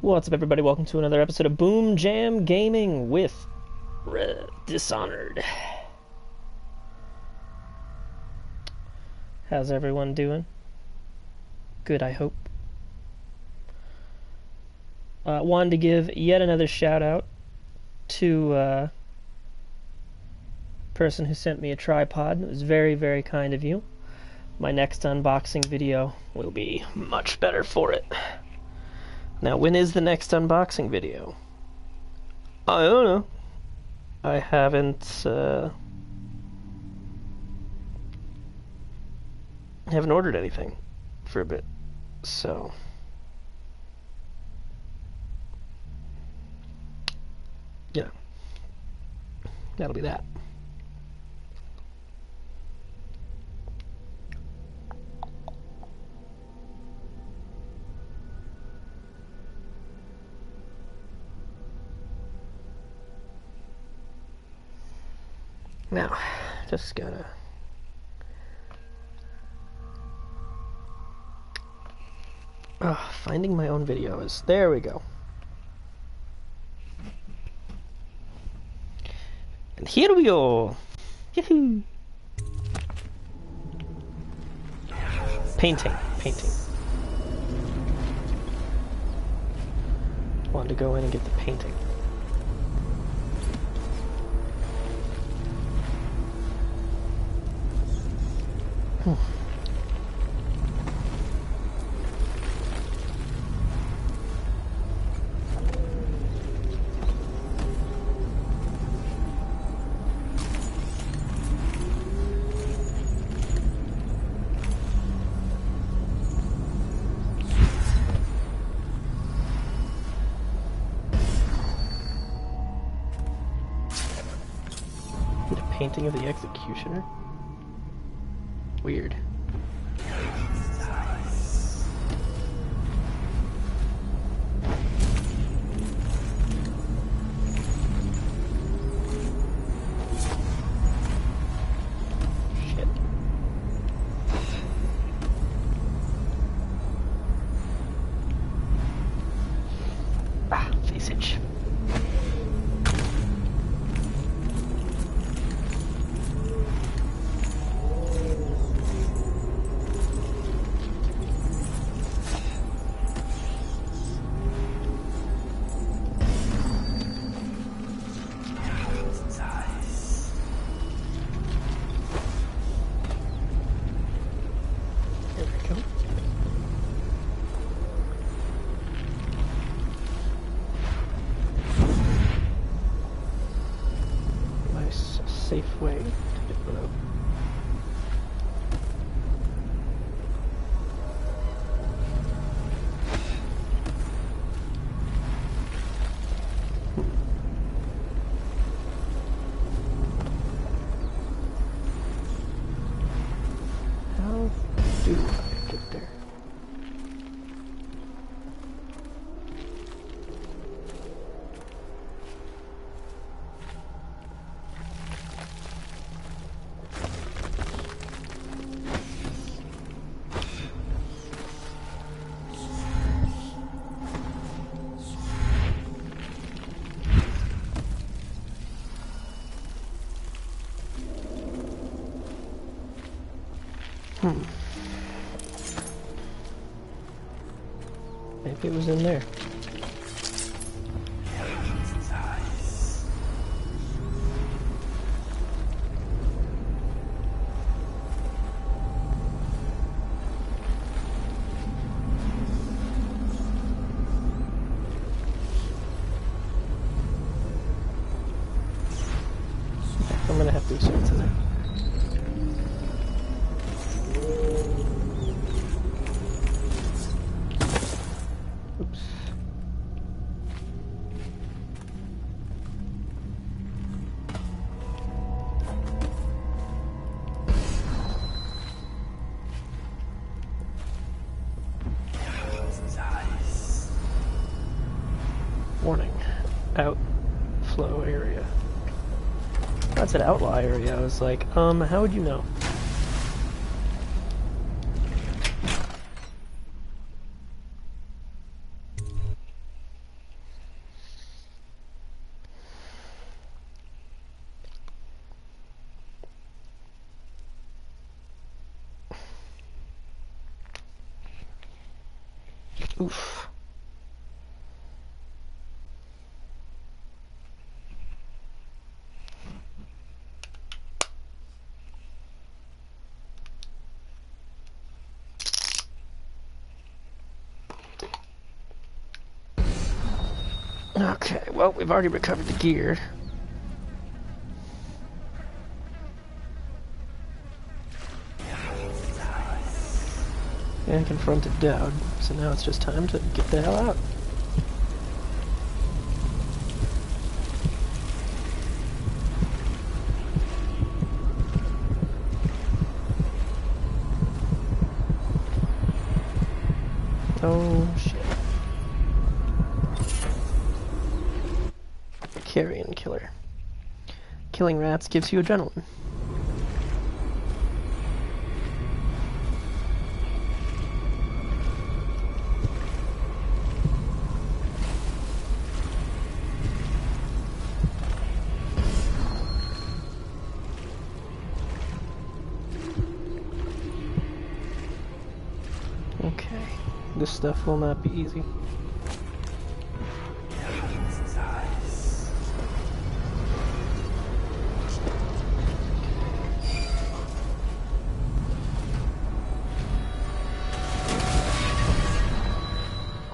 What's up, everybody? Welcome to another episode of BoomJamGaming with Dishonored. How's everyone doing? Good, I hope. Wanted to give yet another shout out to a person who sent me a tripod. It was very, very kind of you. My next unboxing video will be much better for it. Now, when is the next unboxing video? I don't know. I haven't ordered anything for a bit, so yeah, that'll be that. Now, just gotta finding my own videos. There we go. And here we go. Yahoo! Painting. Wanted to go in and get the painting. Get a painting of the executioner? Weird. Shit. Face itch. Safe way to get one out. How do I get there? Maybe it was in there. I'm gonna have to search in there. Oops. Warning. Outflow area. That's an outlaw area. I was like, how would you know? Oof. Okay, well, we've already recovered the gear. And confronted Dowd, so now it's just time to get the hell out. Oh shit. Carrion killer. Killing rats gives you adrenaline. Okay, this stuff will not be easy.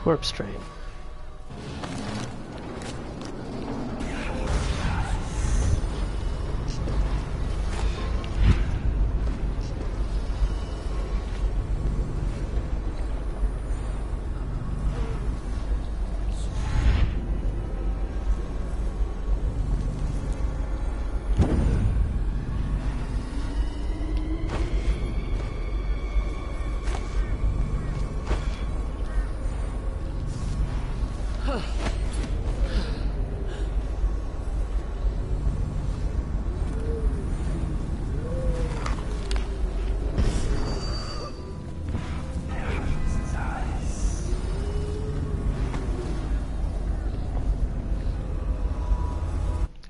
Corpse train.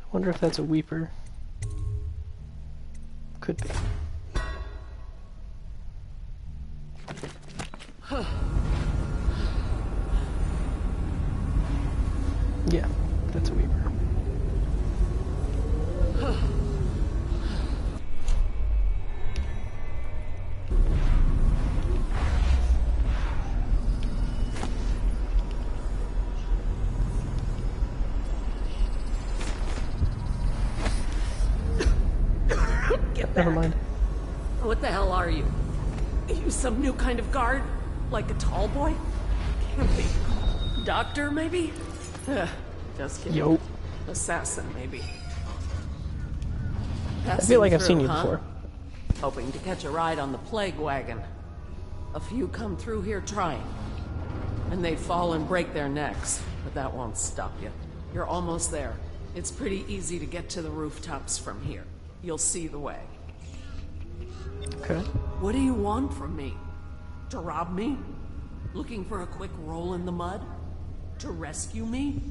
I wonder if that's a weeper. Could be. Yeah, that's a weeper. Never mind. What the hell are you? Are you some new kind of guard? Like a tall boy? Can't be. Doctor, maybe? Just kidding. Yo. Assassin, maybe. I feel like I've seen you before. Hoping to catch a ride on the plague wagon. A few come through here trying. And they fall and break their necks. But that won't stop you. You're almost there. It's pretty easy to get to the rooftops from here. You'll see the way. Okay. What do you want from me? To rob me? Looking for a quick roll in the mud? To rescue me?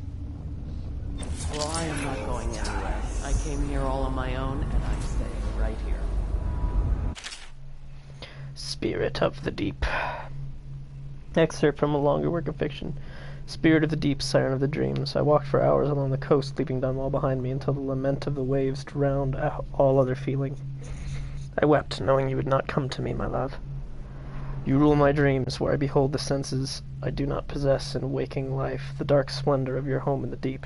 Well, I am not going anywhere. I came here all on my own, and I'm staying right here. Spirit of the Deep. Excerpt from a longer work of fiction. Spirit of the Deep, Siren of the Dreams. I walked for hours along the coast, leaving Dunwall behind me, until the lament of the waves drowned out all other feeling. I wept, knowing you would not come to me, my love. You rule my dreams, where I behold the senses I do not possess in waking life, the dark splendor of your home in the deep.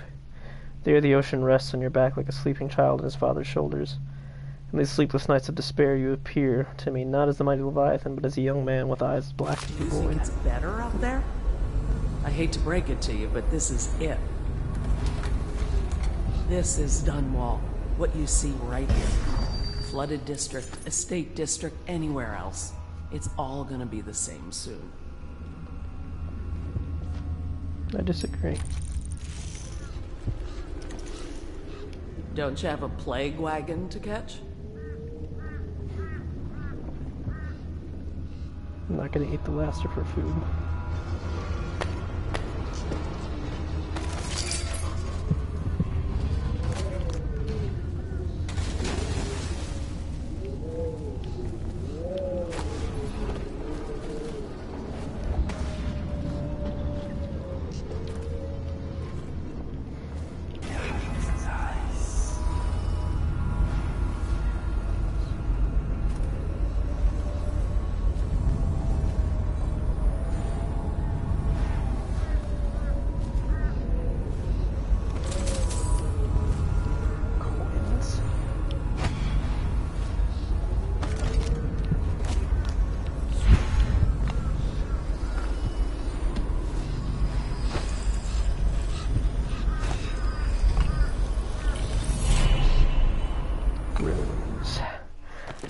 There the ocean rests on your back like a sleeping child on his father's shoulders. In these sleepless nights of despair you appear to me not as the mighty Leviathan, but as a young man with eyes black as the void. You think it's better out there? I hate to break it to you, but this is it. This is Dunwall. What you see right here. Flooded district, estate district, anywhere else. It's all gonna be the same soon. I disagree. Don't you have a plague wagon to catch? I'm not gonna eat the laster for food.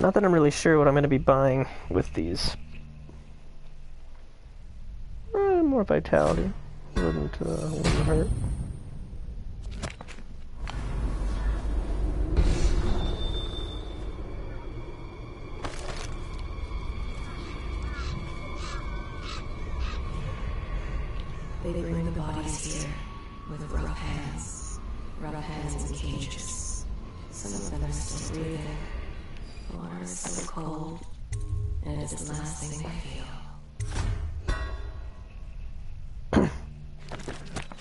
Not that I'm really sure what I'm going to be buying with these. More vitality. Wouldn't hurt. They bring the bodies here with rough hands in cages. Some of them are still breathing. The water is so cold, and it's the last thing they feel.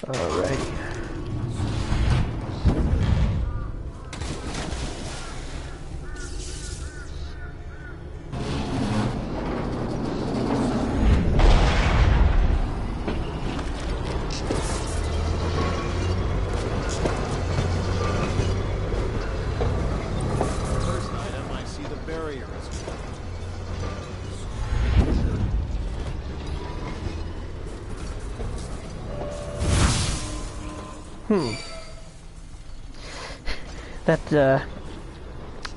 Alrighty. That,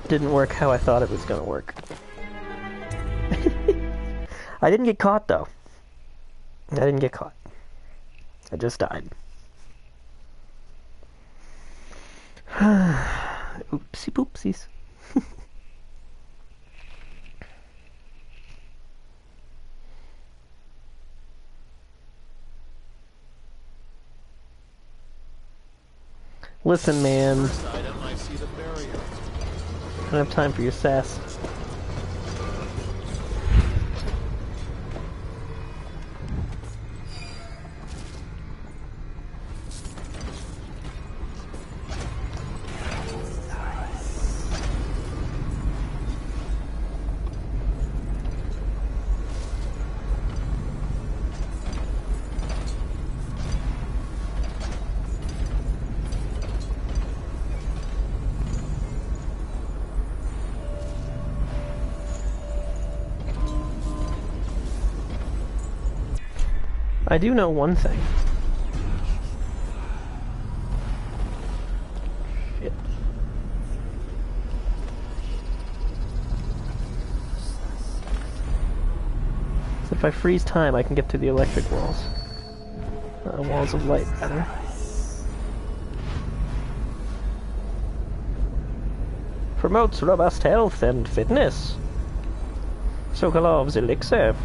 didn't work how I thought it was gonna work. I didn't get caught, though. I didn't get caught. I just died. Oopsie poopsies. Listen, man. I don't have time for your sass. I do know one thing. Shit. So if I freeze time, I can get to the electric walls. Walls of light, rather. Promotes robust health and fitness. Sokolov's elixir.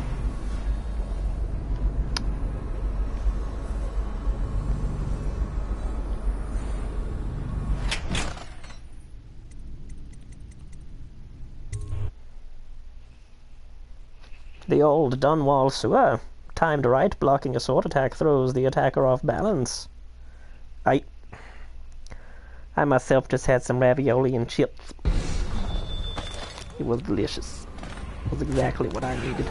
The old Dunwall sewer. Timed right, blocking a sword attack throws the attacker off balance. I myself just had some ravioli and chips. It was delicious. It was exactly what I needed.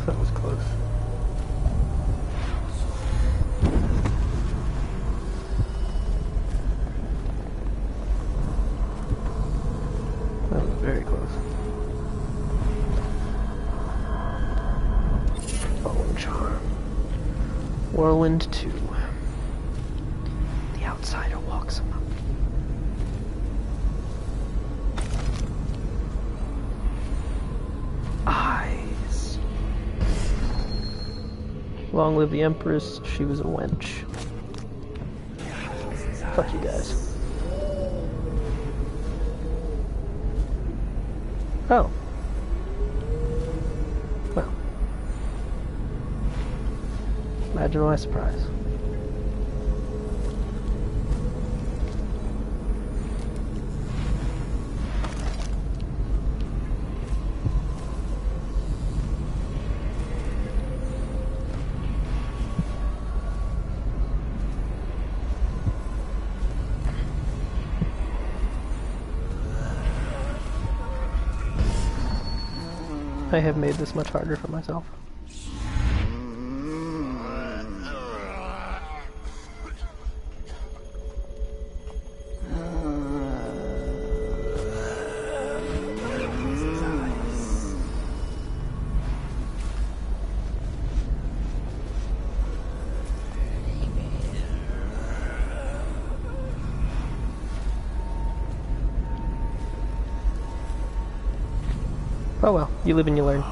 That was close. That was very close. Bone Charm. Whirlwind 2. The outside. Long live the Empress, she was a wench. Fuck you guys. Oh. Well. Imagine my surprise. I have made this much harder for myself. Oh well, you live and you learn.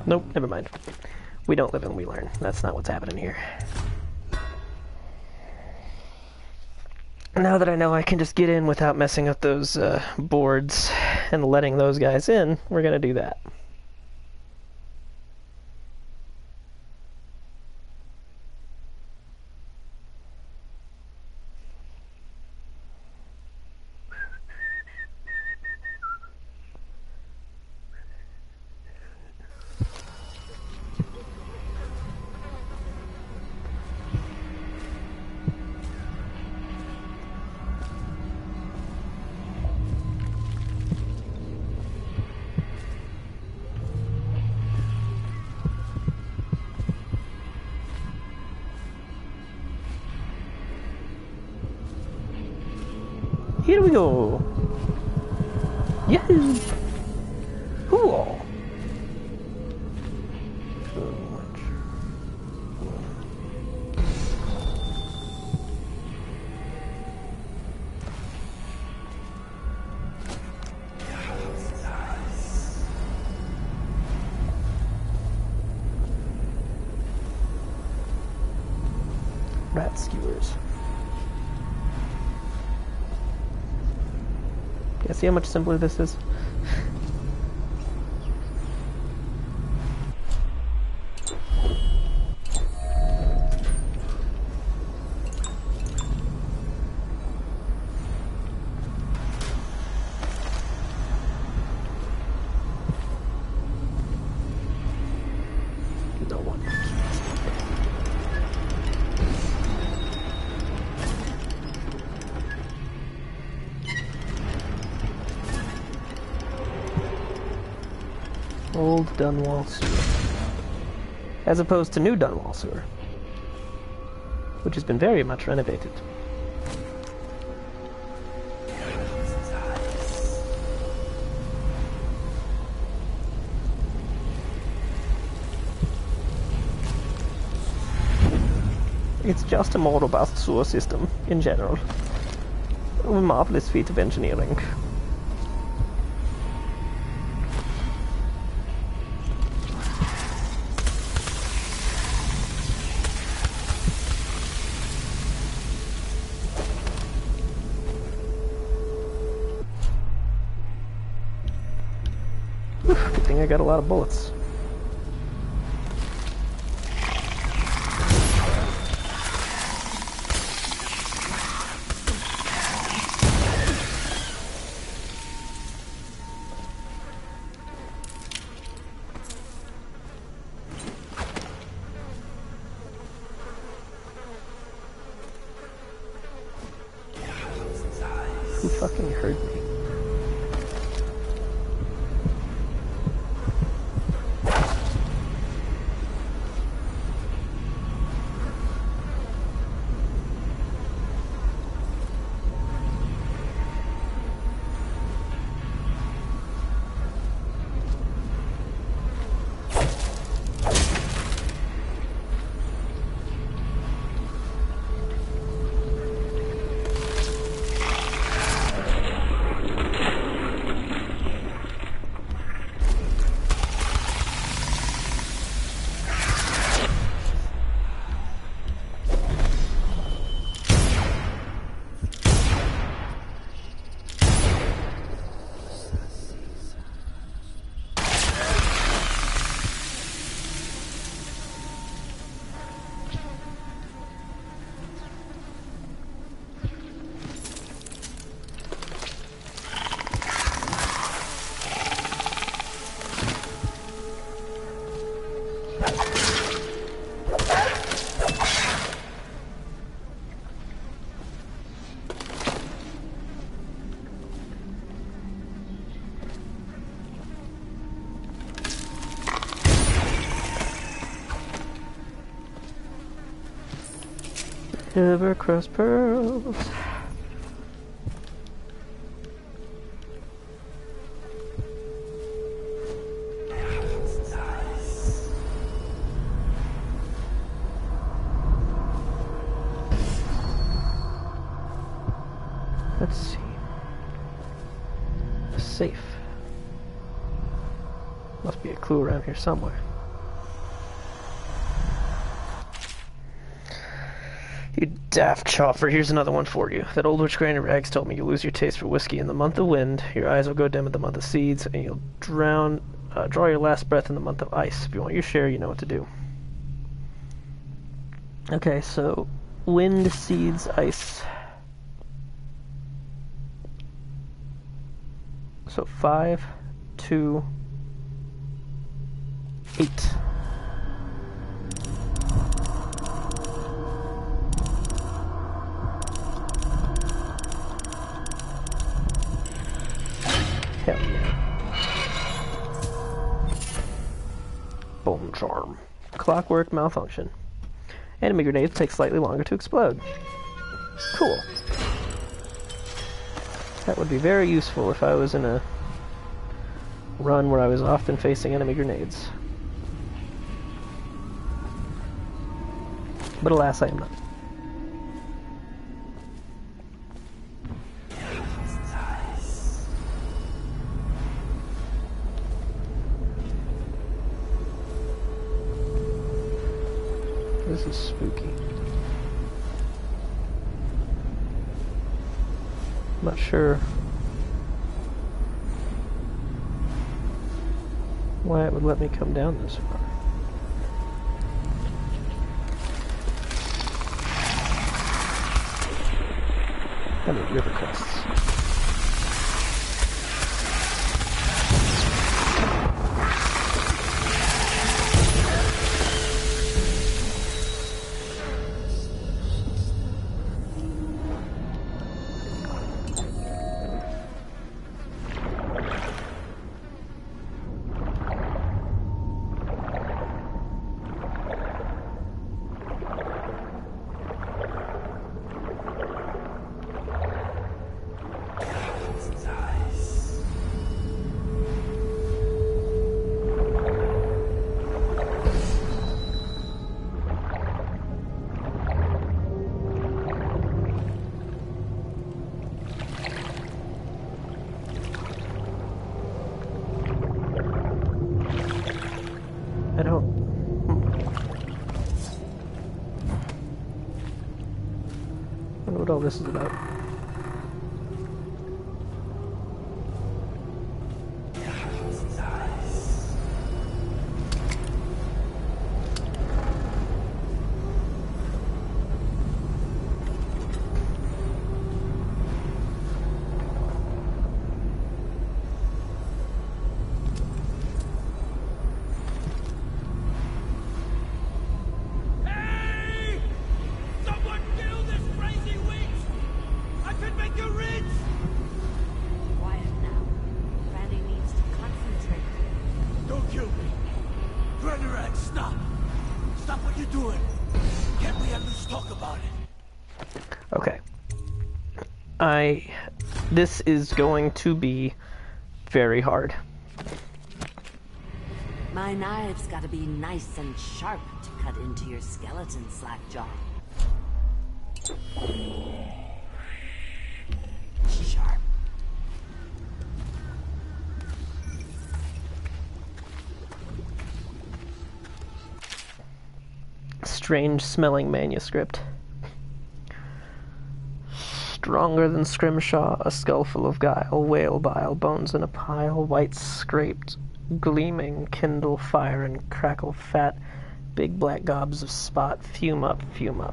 Nope, never mind. We don't live and we learn. That's not what's happening here. Now that I know I can just get in without messing up those boards and letting those guys in, we're gonna do that. Here we go. Yahoo! Cool. Rat skewers. Yeah, see how much simpler this is? No one. Old Dunwall Sewer. As opposed to new Dunwall Sewer, which has been very much renovated. It's just a more robust sewer system in general. A marvelous feat of engineering. Good thing I got a lot of bullets. Who fucking heard me? Silver-crust pearls. Let's see. A safe. Must be a clue around here somewhere. You daft chopper, here's another one for you. That old witch Granny Rags told me you lose your taste for whiskey in the month of wind, your eyes will go dim in the month of seeds, and you'll draw your last breath in the month of ice. If you want your share, you know what to do. Okay, so wind, seeds, ice. So 5, 2, 8. Hell yeah. Boom charm. Clockwork malfunction. Enemy grenades take slightly longer to explode. Cool. That would be very useful if I was in a run where I was often facing enemy grenades. But alas, I am not. This is spooky. I'm not sure why it would let me come down this far. I mean, river crests. I don't... I wonder what all this is about. Okay. This is going to be very hard. My knife's gotta be nice and sharp to cut into your skeleton, Slackjaw. Sharp. Strange smelling manuscript. Stronger than Scrimshaw, a skull full of guile, whale bile, bones in a pile, white scraped, gleaming, kindle fire and crackle fat, big black gobs of spot, fume up,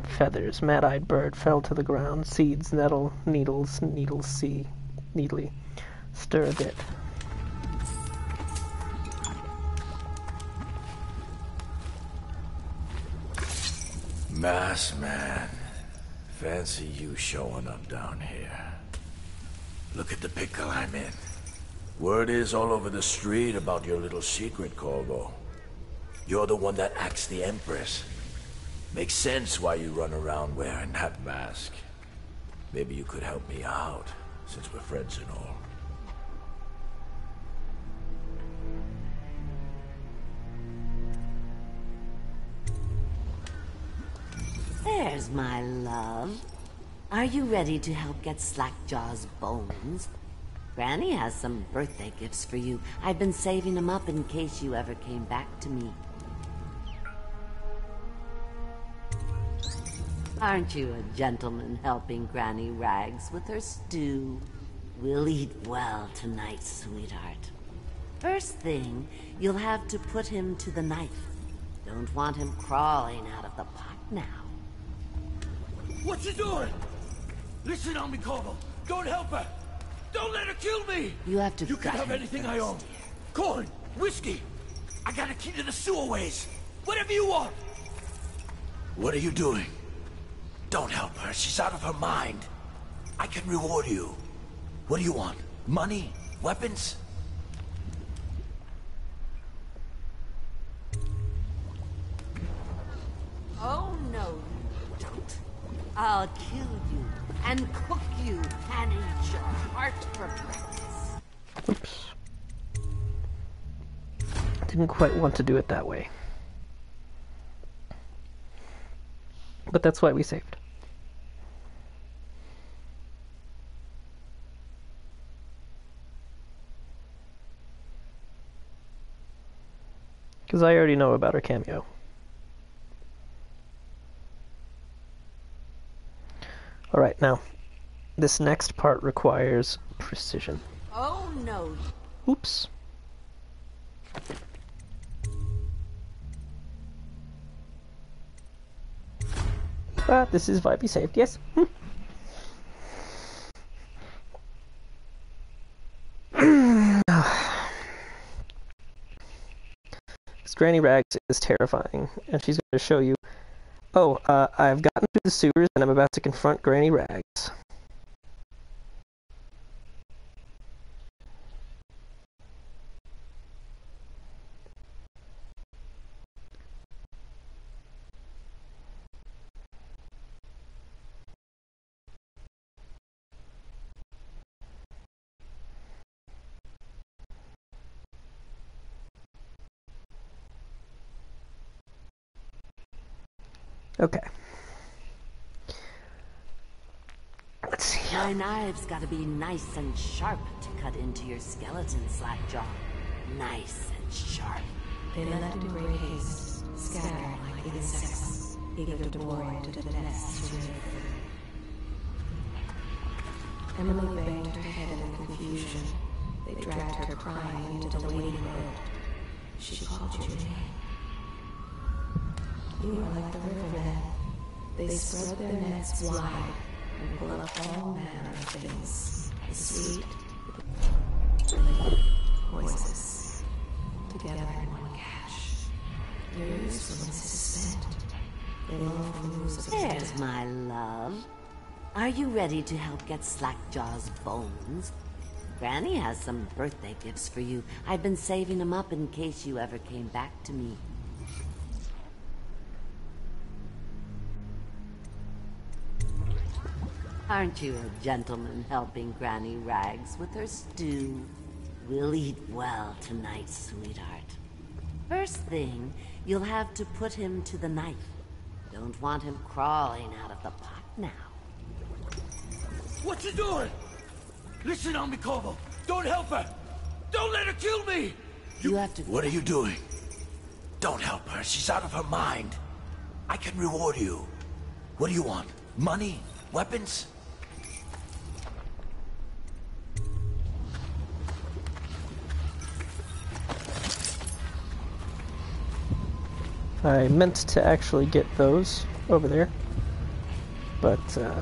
feathers, mad-eyed bird fell to the ground, seeds, nettle, needles see, needly, stir a bit. Mass man. Fancy you showing up down here. Look at the pickle I'm in. Word is all over the street about your little secret, Corvo. You're the one that axed the Empress. Makes sense why you run around wearing that mask. Maybe you could help me out, since we're friends and all. There's my love. Are you ready to help get Slackjaw's bones? Granny has some birthday gifts for you. I've been saving them up in case you ever came back to me. Aren't you a gentleman helping Granny Rags with her stew? We'll eat well tonight, sweetheart. First thing, you'll have to put him to the knife. Don't want him crawling out of the pot now. What you doing? Listen on me, Corvo. Don't help her. Don't let her kill me. You have to. You can have anything I own. Corn, whiskey. I got a key to the sewerways. Whatever you want. What are you doing? Don't help her. She's out of her mind. I can reward you. What do you want? Money? Weapons? Oh no, you don't. I'll kill you and cook you and eat your heart for breakfast. Oops. Didn't quite want to do it that way. But that's why we saved. Because I already know about her cameo. Alright, now, this next part requires precision. Oh no. Oops. But this is why we saved, yes? Granny Rags is terrifying, and she's going to show you, oh, I've gotten through the sewers and I'm about to confront Granny Rags. Okay. Let's see. My knives gotta be nice and sharp to cut into your skeleton, Slackjaw. Nice and sharp. They left in great haste, scattered like insects, eager to bore into the nests to live. Emily banged her head in confusion. They dragged her crying into the waiting road. She called your name. You are like the rivermen. They spread their nets wide and pull up all manner of things. The sweet, the bitter, poisonous, together in one catch. Their usefulness is spent. They long for news of There's my love. Are you ready to help get Slackjaw's bones? Granny has some birthday gifts for you. I've been saving them up in case you ever came back to me. Aren't you a gentleman helping Granny Rags with her stew? We'll eat well tonight, sweetheart. First thing, you'll have to put him to the knife. Don't want him crawling out of the pot now. What you doing? Listen on me, Corvo. Don't help her. Don't let her kill me. You have to. What are you doing? Don't help her. She's out of her mind. I can reward you. What do you want? Money? Weapons? I meant to actually get those over there, but it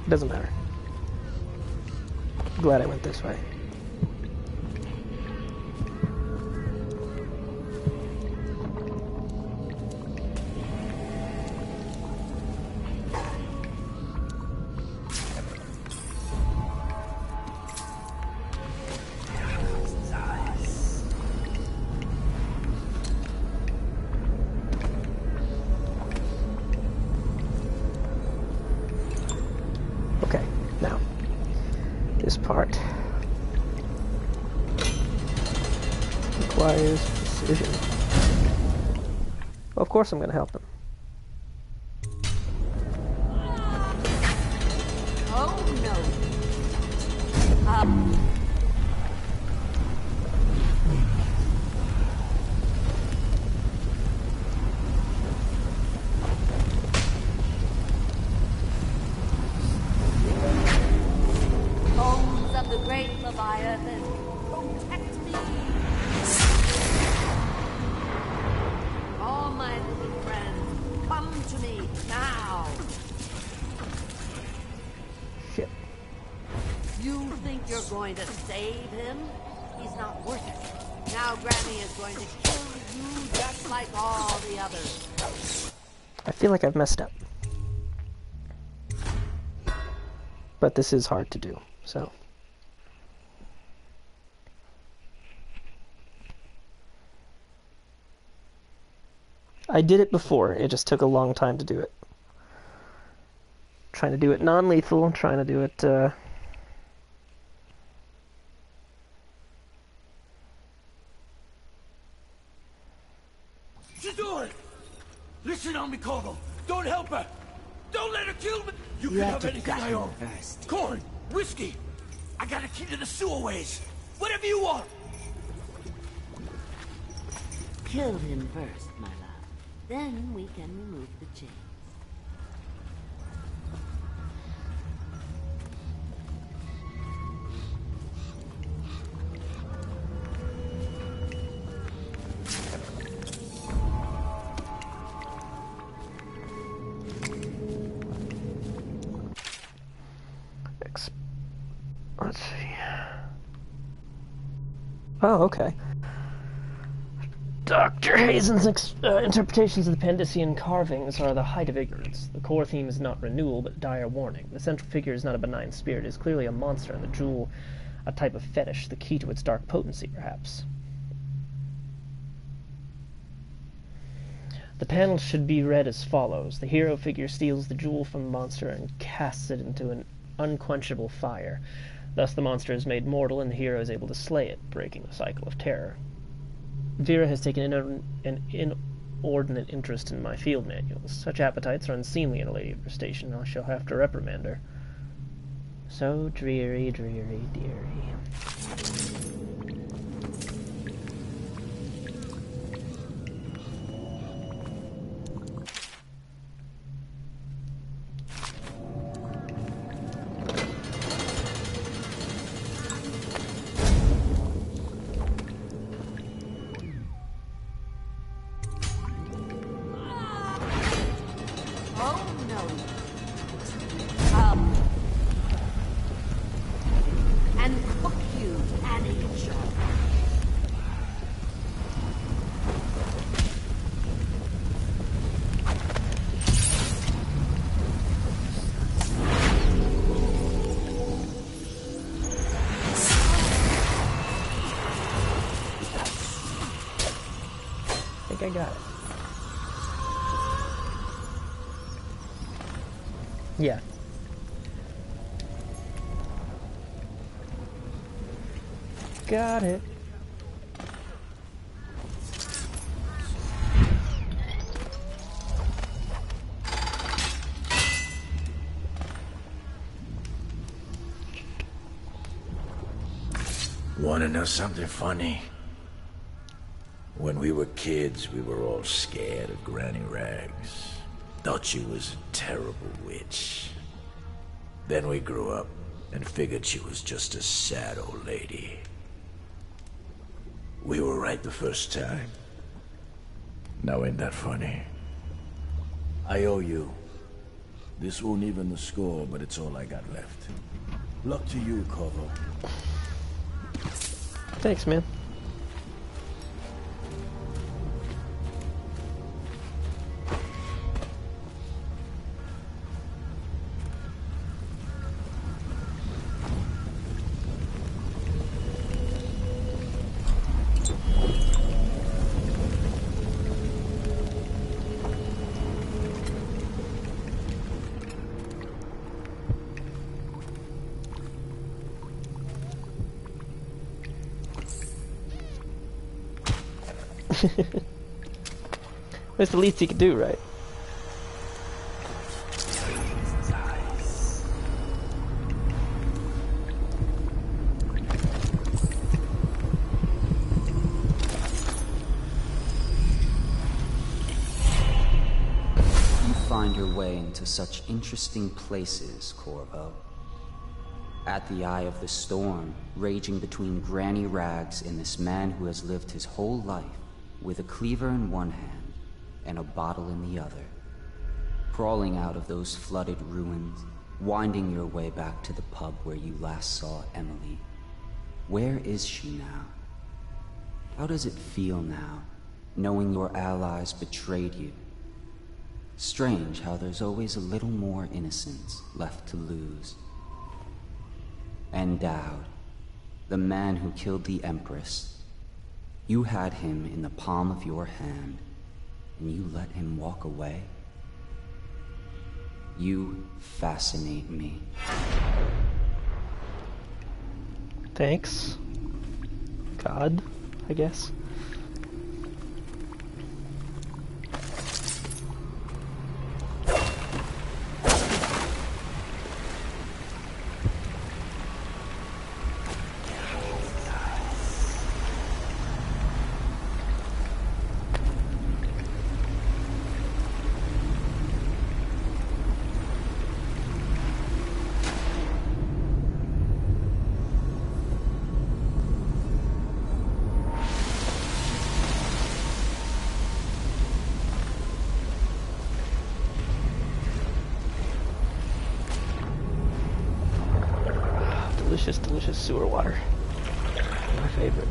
doesn't matter. Glad I went this way. requires precision. Well, of course I'm going to help him. Oh no. Bones of the great Leviathan, protect me. All my little friends, come to me now. Shit. You think you're going to save him? He's not worth it. Now Granny is going to kill you just like all the others. I feel like I've messed up. But this is hard to do, so. I did it before, it just took a long time to do it. Trying to do it non-lethal, trying to do it, What you doing? Listen on me, Corvo. Don't help her. Don't let her kill me. You can have anything I own. First. Corn, whiskey. I got a key to the sewerways. Whatever you want. Kill him first, my love. Then we can remove the chains. let's see. Oh, okay. Dr. Hazen's interpretations of the Pendician carvings are the height of ignorance. The core theme is not renewal, but dire warning. The central figure is not a benign spirit. It is clearly a monster, and the jewel a type of fetish, the key to its dark potency, perhaps. The panel should be read as follows. The hero figure steals the jewel from the monster and casts it into an unquenchable fire. Thus the monster is made mortal, and the hero is able to slay it, breaking the cycle of terror. Vera has taken an inordinate interest in my field manuals. Such appetites are unseemly in a lady of her station. I shall have to reprimand her. So dreary, dreary, dearie. I got it. Yeah. Got it. Wanna know something funny? When we were kids, we were all scared of Granny Rags. Thought she was a terrible witch. Then we grew up and figured she was just a sad old lady. We were right the first time. Now ain't that funny? I owe you. This won't even the score, but it's all I got left. Luck to you, Corvo. Thanks, man. That's the least he could do, right? Find your way into such interesting places, Corvo. At the eye of the storm, raging between Granny Rags and this man who has lived his whole life with a cleaver in one hand and a bottle in the other. Crawling out of those flooded ruins, winding your way back to the pub where you last saw Emily. Where is she now? How does it feel now, knowing your allies betrayed you? Strange how there's always a little more innocence left to lose. And Dowd, the man who killed the Empress. You had him in the palm of your hand, and you let him walk away? You fascinate me. Thanks. God, I guess. Delicious, delicious sewer water. My favorite.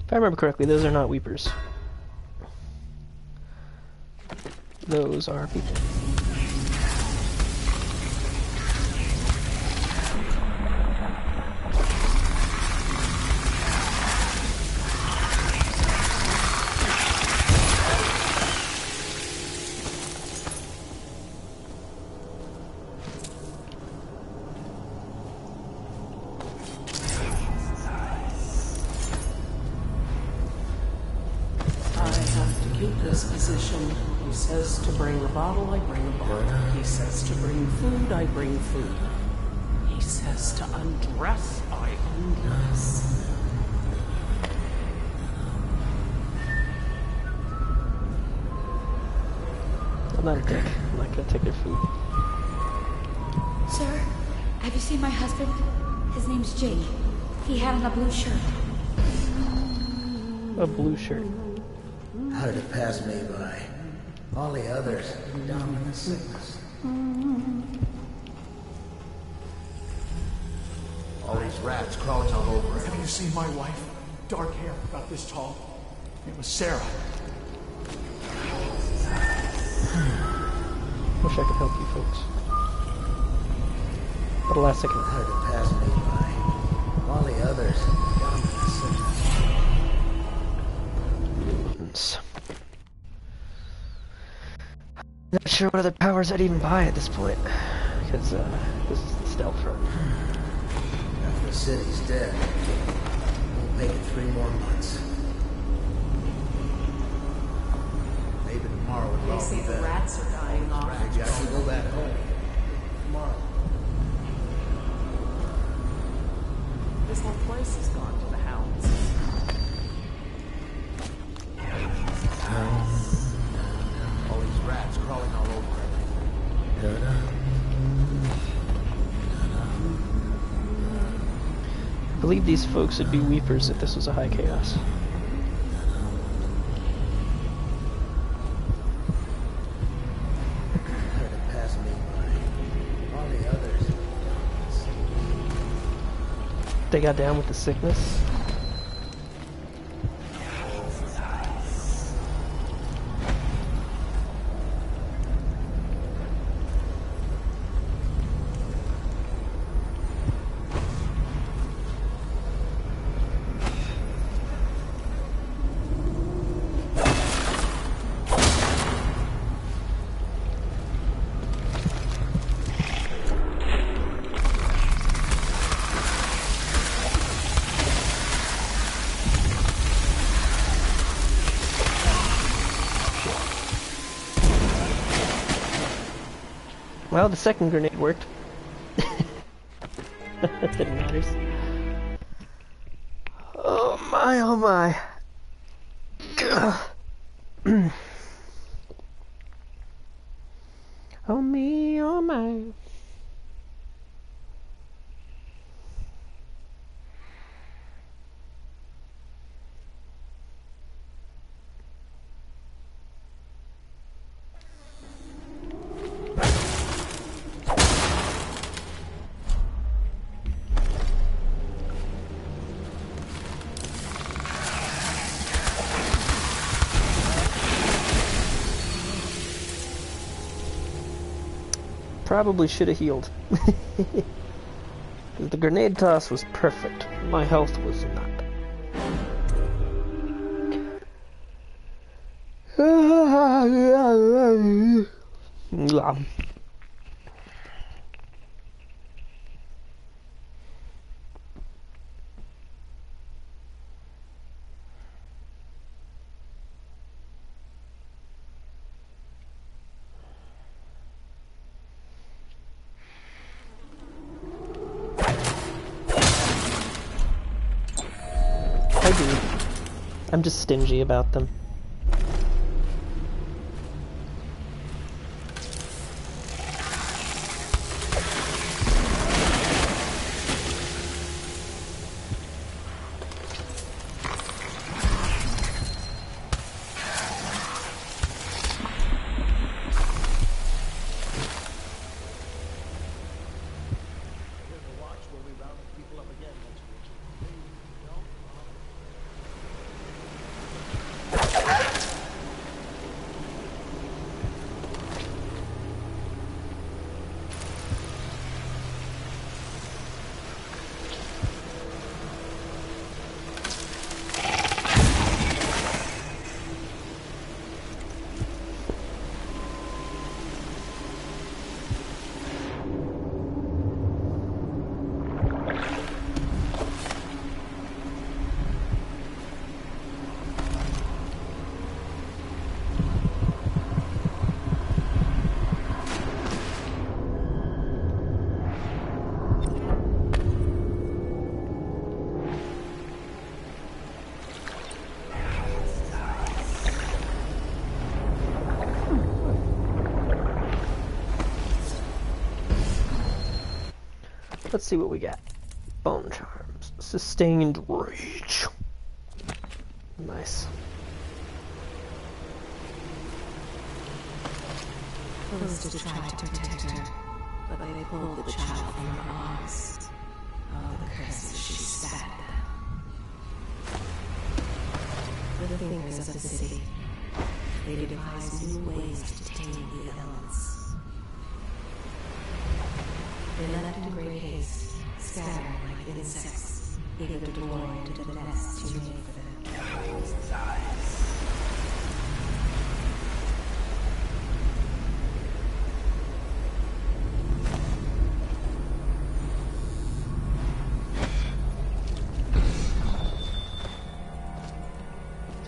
If I remember correctly, those are not weepers. Those are people. He says to bring a bottle, I bring a bottle. He says to bring food, I bring food. He says to undress, I undress. I'm not a dick. I'm not gonna take their food. Sir, have you seen my husband? His name's Jake. He had on a blue shirt. A blue shirt. How did it pass me by? All the others down in the sickness. All these rats crawling all over it. Have you seen my wife? Dark hair, about this tall. It was Sarah. Wish I could help you folks. But alas, I can. How did it pass me by? All the others down in the sickness. Not sure what other powers I'd even buy at this point, because this is the stealth run. After the city's dead, we'll make it 3 more months. Maybe tomorrow it'll They all say be the better. rats are dying off. Maybe I can go back home tomorrow. This whole place has gone to the hounds. believe these folks would be weepers if this was a high chaos. Heard it pass me by. All the others. They got down with the sickness. Well, the second grenade worked. It matters. Oh my, oh my. Oh me, oh my. Probably should have healed. The grenade toss was perfect. My health was not. I do. I'm just stingy about them. Let's see what we got. Bone charms. Sustained rage. Nice. Close to try to protect her, but they pulled the child from her arms. Oh, the curses she spat at them. The fingers of the city. They devised new ways to tame the elements. They left in great haste, scattering like insects, eager to bore into the nests you made for them.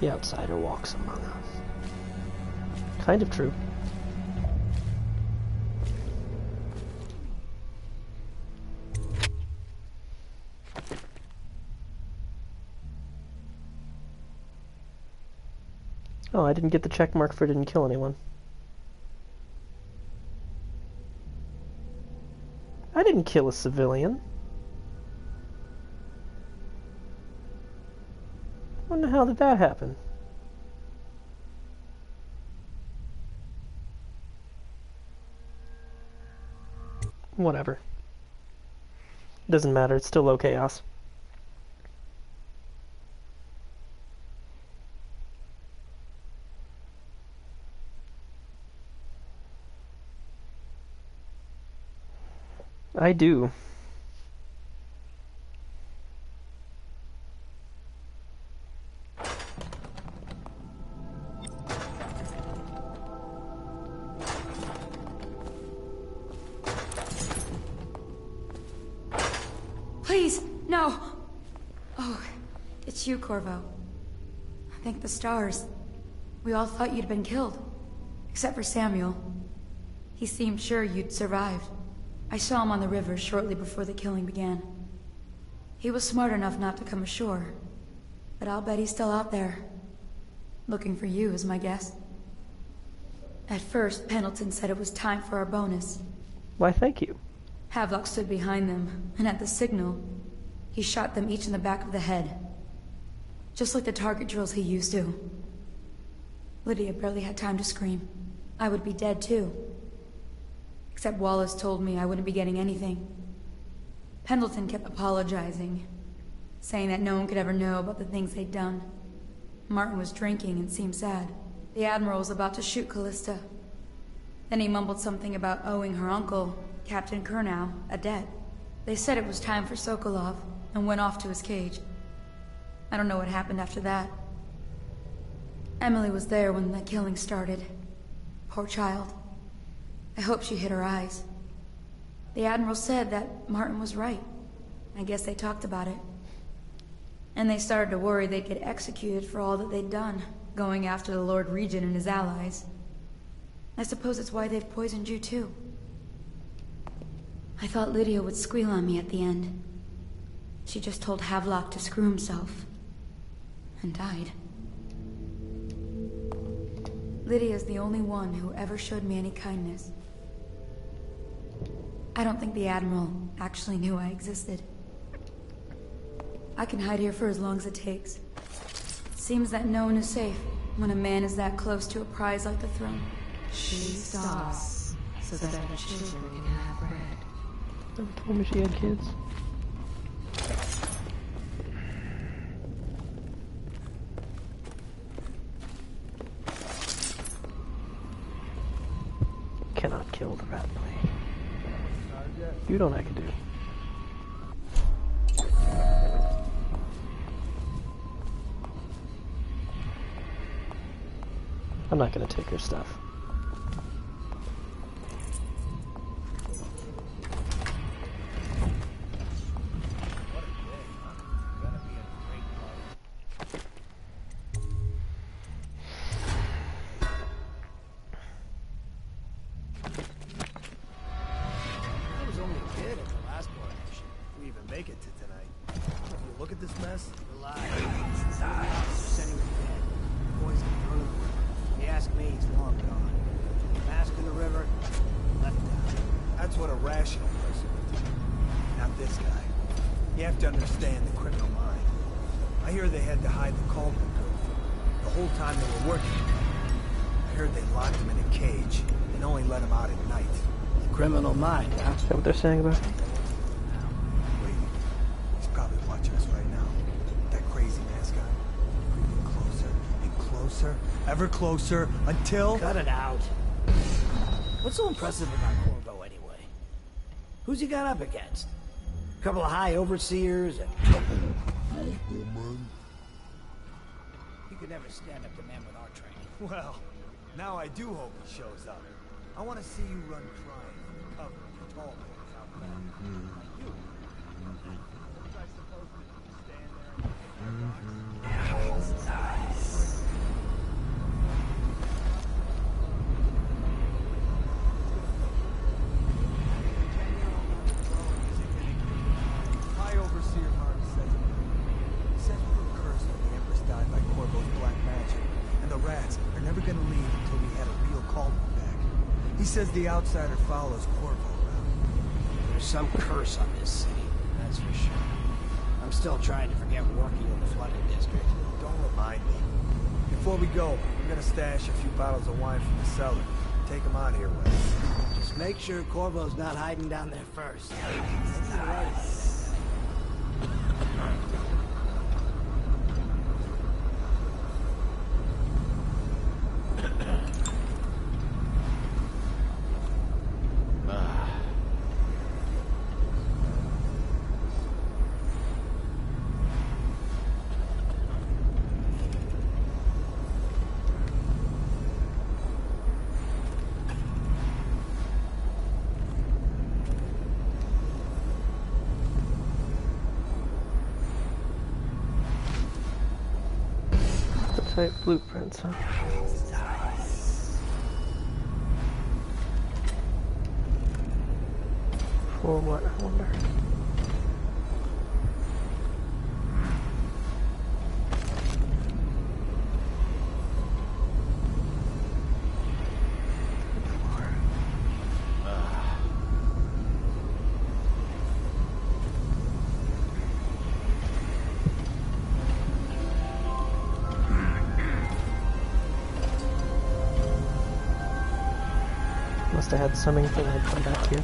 The outsider walks among us. Kind of true. Oh, I didn't get the check mark for didn't kill anyone. I didn't kill a civilian. When the hell did that happen? Whatever. Doesn't matter, it's still low chaos. I do. Please, no! Oh, it's you, Corvo. Thank the stars. We all thought you'd been killed. Except for Samuel. He seemed sure you'd survived. I saw him on the river shortly before the killing began. He was smart enough not to come ashore. But I'll bet he's still out there. Looking for you, is my guess. At first, Pendleton said it was time for our bonus. Why, thank you. Havelock stood behind them, and at the signal, he shot them each in the back of the head. Just like the target drills he used to. Lydia barely had time to scream. I would be dead too. Except Wallace told me I wouldn't be getting anything. Pendleton kept apologizing, saying that no one could ever know about the things they'd done. Martin was drinking and seemed sad. The Admiral was about to shoot Callista. Then he mumbled something about owing her uncle, Captain Kurnow, a debt. They said it was time for Sokolov, and went off to his cage. I don't know what happened after that. Emily was there when the killing started. Poor child. I hope she hid her eyes. The Admiral said that Martin was right. I guess they talked about it. And they started to worry they'd get executed for all that they'd done, going after the Lord Regent and his allies. I suppose it's why they've poisoned you too. I thought Lydia would squeal on me at the end. She just told Havelock to screw himself. And died. Lydia's the only one who ever showed me any kindness. I don't think the Admiral actually knew I existed. I can hide here for as long as it takes. Seems that no one is safe when a man is that close to a prize like the throne. She stops so that her children can have bread. Never told me she had kids. Cannot kill the rat plague. You don't I can do. I'm not gonna take her stuff. Criminal mind, huh? Is that what they're saying about it? Wait, he's probably watching us right now. That crazy mascot. Creeping closer and closer, ever closer, until... Cut it out. What's so impressive about Corvo anyway? Who's he got up against? A couple of high overseers and... He could never stand up to men with our training. Well, now I do hope he shows up. I want to see you run crying from the cover of the tall boys out back. Like you. Was I supposed to stand there? Nice. High Overseer Martin says it. He says we were cursed when the Empress died by Corvo's black magic, and the rats are never going to leave until we had a real cauldron back. He says the outsider follows Corvo around. There's some curse on this city, that's for sure. I'm still trying to forget working in the flooded district. Don't Don't remind me. Before we go, I'm gonna stash a few bottles of wine from the cellar. Take them out here with us. Just make sure Corvo's not hiding down there first. Type blueprints, huh? For what, I wonder? Must have had something thing I'd come back here.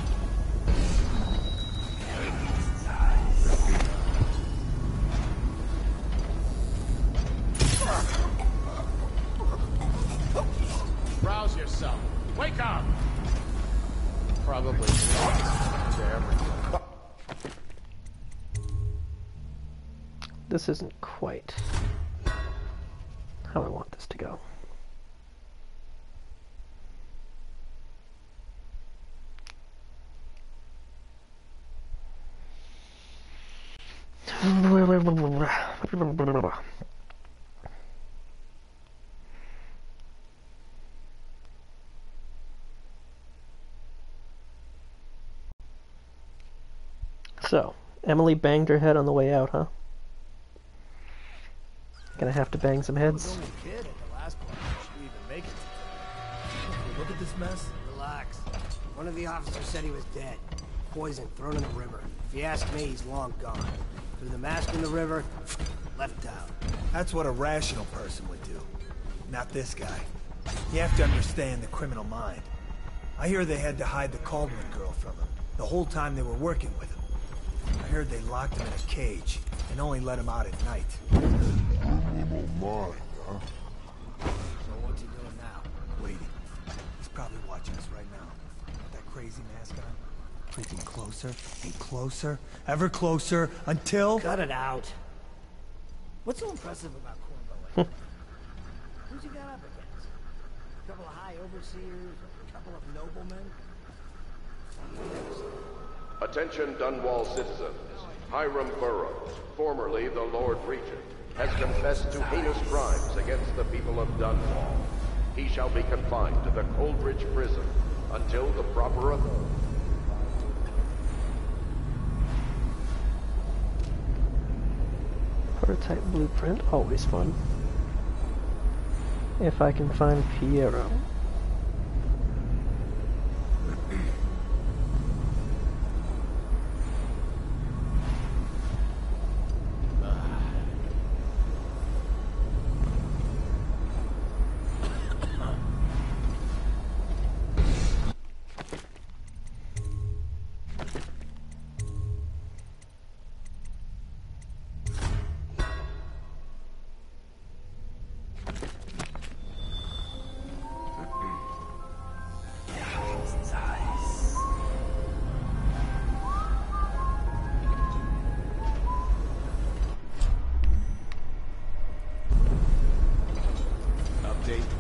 Rouse yourself. Wake up! Probably. This isn't quite how I want this to go. So, Emily banged her head on the way out, huh? Gonna have to bang some heads. Kid at the last part. Should we even make it? Look at this mess. Relax. One of the officers said he was dead. Poisoned, thrown in the river. If you ask me, he's long gone. Threw the mask in the river, left out. That's what a rational person would do. Not this guy. You have to understand the criminal mind. I hear they had to hide the Cauldron girl from him, the whole time they were working with him. I heard they locked him in a cage, and only let him out at night. Criminal mind, huh? So what's he doing now? Waiting. He's probably watching us right now. With that crazy mask on. Creeping closer and closer, ever closer, until... Cut it out. What's so impressive about Corvo? Who's he got up against? A couple of high overseers, a couple of noblemen? Attention Dunwall citizens. Hiram Burroughs, formerly the Lord Regent, has confessed to heinous crimes against the people of Dunwall. He shall be confined to the Coldridge prison until the proper authority. Prototype blueprint, always fun. If I can find Piero.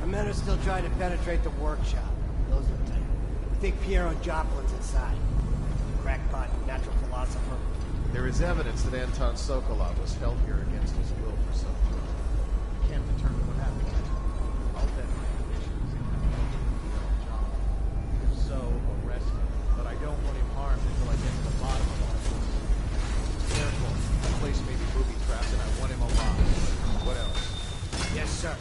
Men are still trying to penetrate the workshop. Those are tight. We think Piero Joplin's inside. Crackpot, natural philosopher. There is evidence that Anton Sokolov was held here against his will for some time. We can't determine what happened. I'll bet my condition is in Piero Joplin. If so, arrest him. But I don't want him harmed until I get to the bottom of all this. Careful. The place may be booby-trapped and I want him alive. What else? Yes, sir.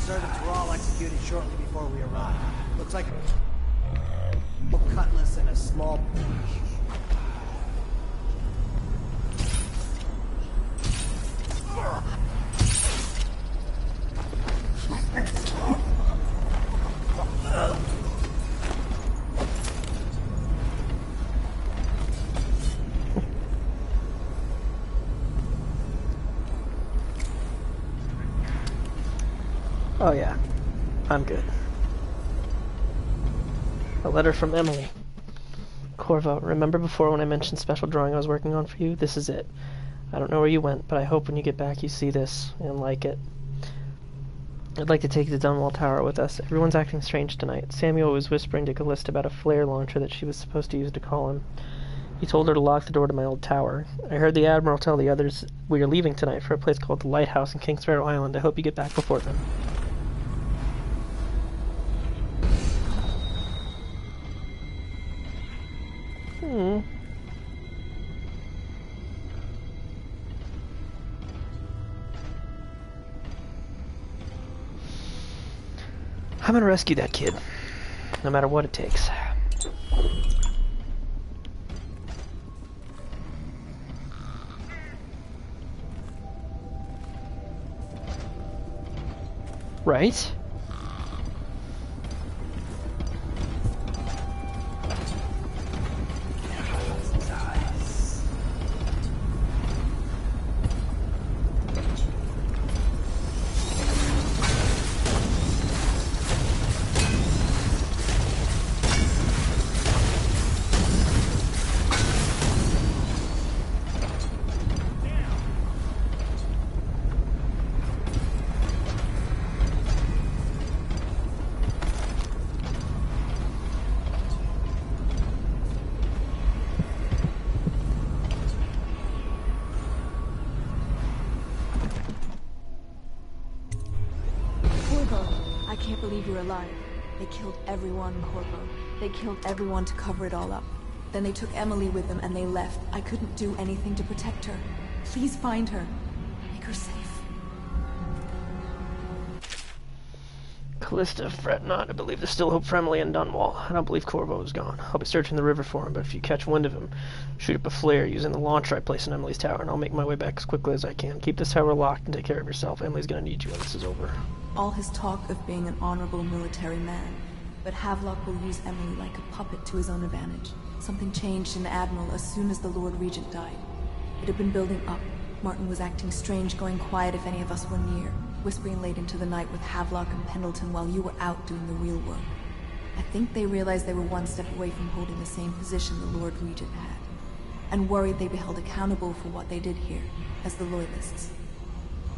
Servants were all executed shortly before we arrived. Looks like a cutlass and a small... Oh yeah, I'm good. A letter from Emily. Corvo, remember before when I mentioned special drawing I was working on for you? This is it. I don't know where you went, but I hope when you get back you see this and like it. I'd like to take you to Dunwall Tower with us. Everyone's acting strange tonight. Samuel was whispering to Callista about a flare launcher that she was supposed to use to call him. He told her to lock the door to my old tower. I heard the Admiral tell the others we are leaving tonight for a place called the Lighthouse in Kingsparrow Island. I hope you get back before then. I'm gonna rescue that kid, no matter what it takes. Right? Alive. They killed everyone, Corvo. They killed everyone to cover it all up. Then they took Emily with them and they left. I couldn't do anything to protect her. Please find her. Make her safe. Callista, fret not. I believe there's still hope for Emily and Dunwall. I don't believe Corvo is gone. I'll be searching the river for him, but if you catch wind of him, shoot up a flare using the launcher I placed in Emily's tower, and I'll make my way back as quickly as I can. Keep this tower locked and take care of yourself. Emily's gonna need you when this is over. All his talk of being an honorable military man, but Havelock will use Emily like a puppet to his own advantage. Something changed in Admiral as soon as the Lord Regent died. It had been building up. Martin was acting strange, going quiet if any of us were near, whispering late into the night with Havelock and Pendleton while you were out doing the real work. I think they realized they were one step away from holding the same position the Lord Regent had, and worried they'd be held accountable for what they did here, as the Loyalists.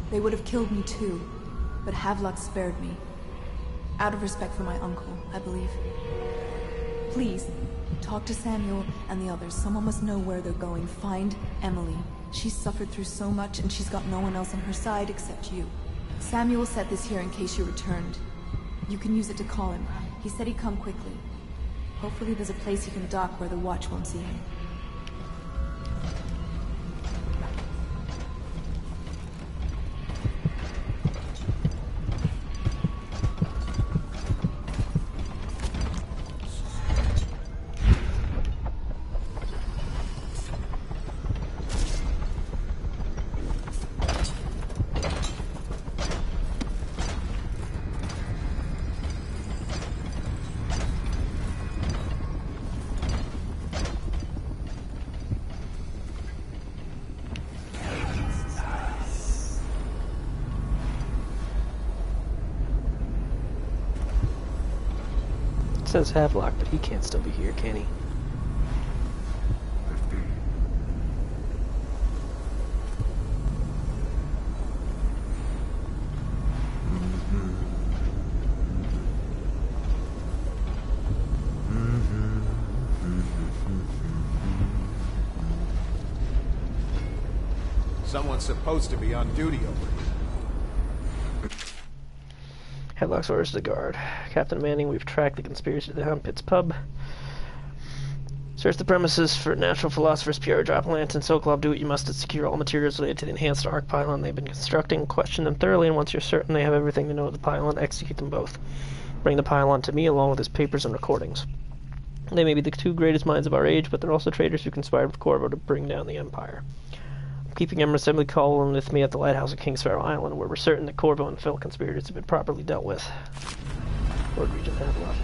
They would have killed me too, but Havelock spared me. Out of respect for my uncle, I believe. Please, talk to Samuel and the others. Someone must know where they're going. Find Emily. She's suffered through so much and she's got no one else on her side except you. Samuel set this here in case you returned. You can use it to call him. He said he'd come quickly. Hopefully there's a place he can dock where the watch won't see him. Says Havelock, but he can't still be here, can he? Someone's supposed to be on duty over here. Havelock's orders to the guard. Captain Manning, we've tracked the conspiracy to the Hound Pit's pub. Search the premises for Natural Philosopher's Pure. Drop a lantern. Sokolov, do what you must to secure all materials related to the enhanced arc pylon they've been constructing. Question them thoroughly, and once you're certain they have everything to know of the pylon, execute them both. Bring the pylon to me along with his papers and recordings. They may be the two greatest minds of our age, but they're also traitors who conspired with Corvo to bring down the Empire. I'm keeping Emerald Assembly calling with me at the lighthouse at Kingsparrow Island, where we're certain that Corvo and fellow conspirators have been properly dealt with. Lord Regent Havelock.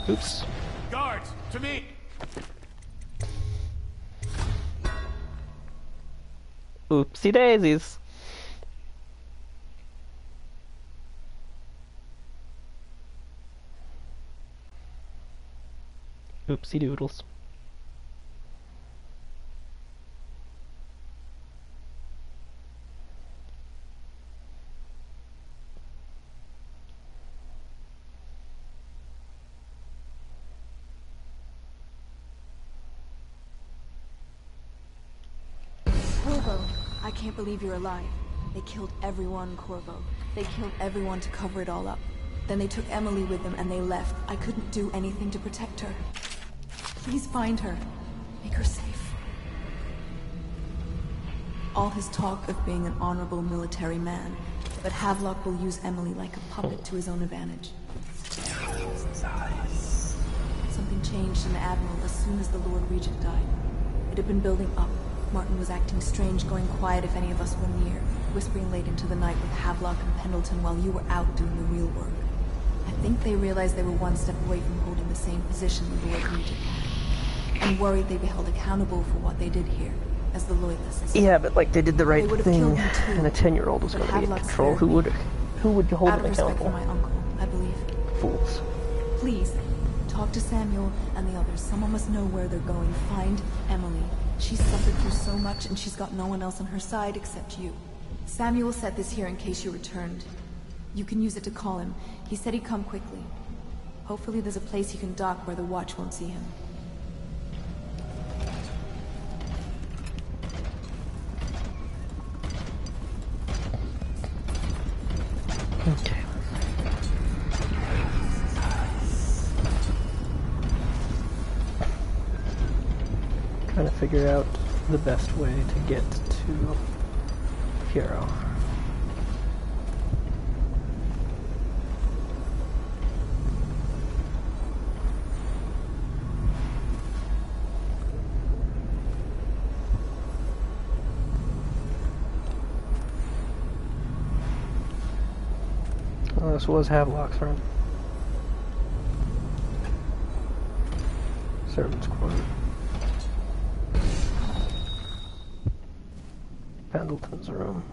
Oops. Guards, to me! Oopsie daisies. Oopsie doodles. Corvo, I can't believe you're alive. They killed everyone, Corvo. They killed everyone to cover it all up. Then they took Emily with them and they left. I couldn't do anything to protect her. Please find her. Make her safe. All his talk of being an honorable military man, but Havelock will use Emily like a puppet to his own advantage. Something changed in the Admiral as soon as the Lord Regent died. It had been building up. Martin was acting strange, going quiet if any of us were near, whispering late into the night with Havelock and Pendleton while you were out doing the real work. I think they realized they were one step away from holding the same position the Lord Regent had, and worried they'd be held accountable for what they did here, as the Loyalists. Yeah, but like they did the right thing, and a 10-year-old was going to be in control. Who would hold them accountable? Out of respect for my uncle, I believe. Fools. Please, talk to Samuel and the others. Someone must know where they're going. Find Emily. She's suffered through so much, and she's got no one else on her side except you. Samuel set this here in case you returned. You can use it to call him. He said he'd come quickly. Hopefully there's a place he can dock where the watch won't see him. Okay. Trying to figure out the best way to get to Piero. Well, this was Havelock's room. Servants' quarter. Pendleton's room.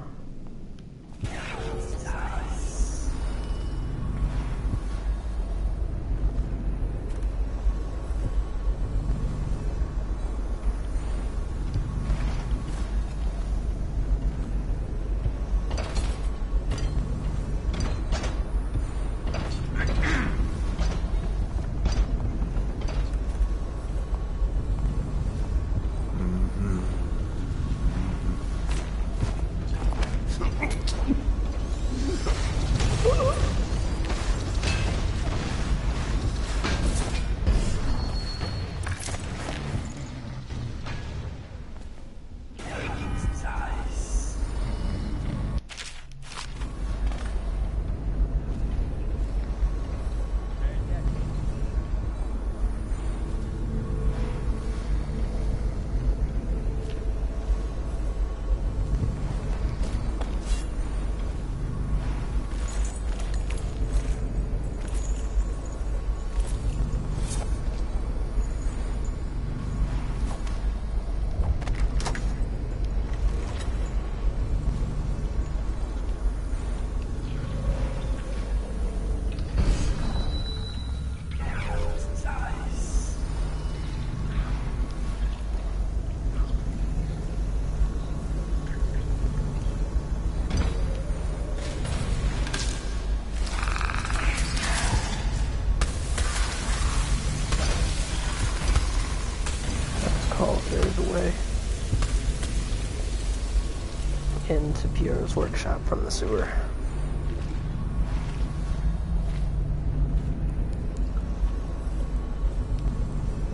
Into Piero's workshop from the sewer.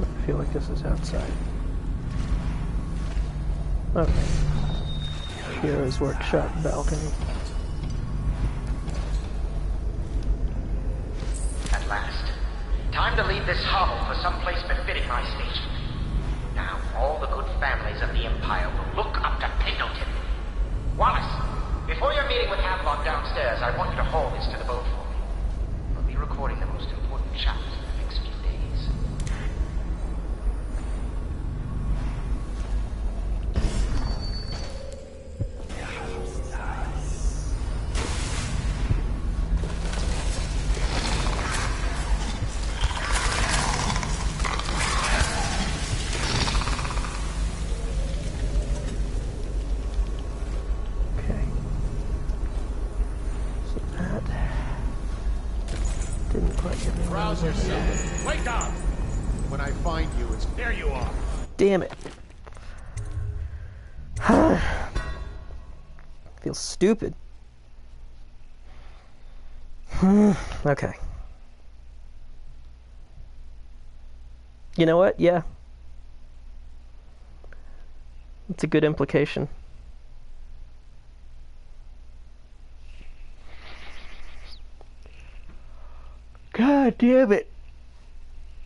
I feel like this is outside. Okay. Piero's workshop balcony. At last. Time to leave this hovel for some place befitting my station. Now, all the good families of the Empire will look up to Pendleton. Wallace, before your meeting with Havelock downstairs, I want you to haul this to the boat for me. We'll be recording the most important chapters in the next few days. Rouse yourself. Wake up! When I find you, it's... There you are! Damn it. Feels stupid. Okay. You know what? Yeah. It's a good implication. God damn it.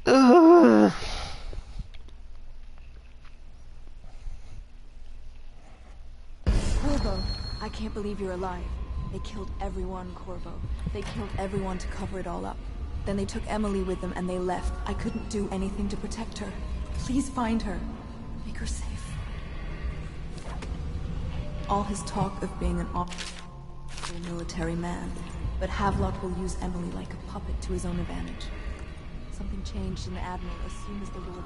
Ugh. Corvo, I can't believe you're alive. They killed everyone, Corvo. They killed everyone to cover it all up. Then they took Emily with them and they left. I couldn't do anything to protect her. Please find her. Make her safe. All his talk of being an military man, but Havelock will use Emily like a puppet to his own advantage. Something changed in the Admiral as soon as the Lord...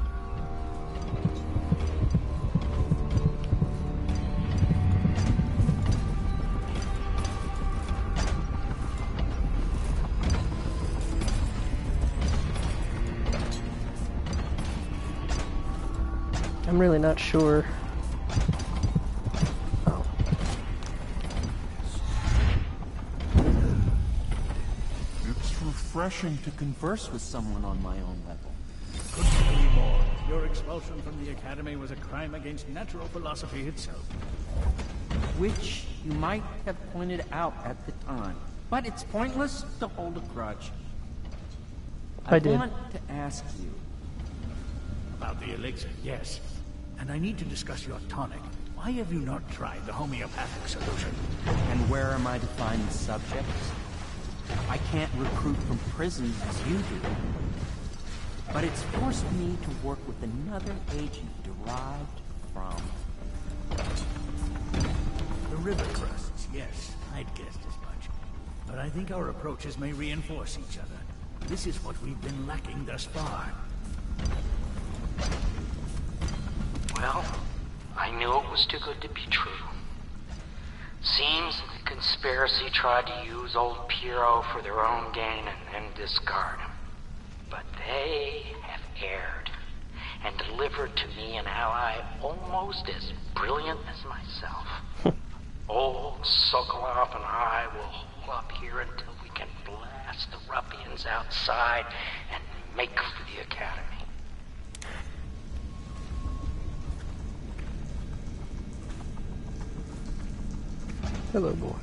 I'm really not sure. Oh. It's refreshing to converse with someone on my own level. Couldn't agree more. Your expulsion from the Academy was a crime against natural philosophy itself. Which you might have pointed out at the time. But it's pointless to hold a grudge. I want to ask you. About the elixir, yes. And I need to discuss your tonic. Why have you not tried the homeopathic solution? And where am I to find the subjects? I can't recruit from prison as you do. But it's forced me to work with another agent derived from... The river crusts, yes. I'd guessed as much. But I think our approaches may reinforce each other. This is what we've been lacking thus far. Well, I knew it was too good to be true. Seems the conspiracy tried to use old Piero for their own gain and then discard him. But they have erred and delivered to me an ally almost as brilliant as myself. Old Sokolov and I will hold up here until we can blast the ruffians outside and make for the Academy. Hello, boys.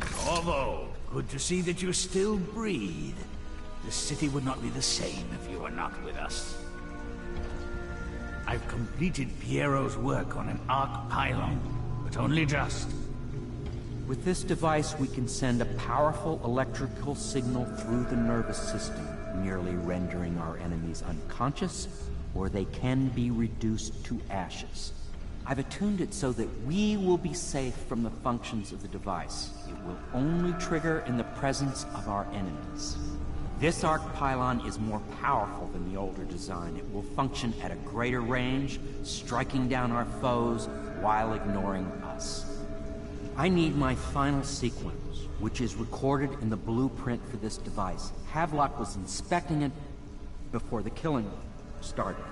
Corvo, good to see that you still breathe. The city would not be the same if you were not with us. I've completed Piero's work on an arc pylon, but only just. With this device, we can send a powerful electrical signal through the nervous system, merely rendering our enemies unconscious, or they can be reduced to ashes. I've attuned it so that we will be safe from the functions of the device. It will only trigger in the presence of our enemies. This arc pylon is more powerful than the older design. It will function at a greater range, striking down our foes while ignoring us. I need my final sequence, which is recorded in the blueprint for this device. Havelock was inspecting it before the killing started.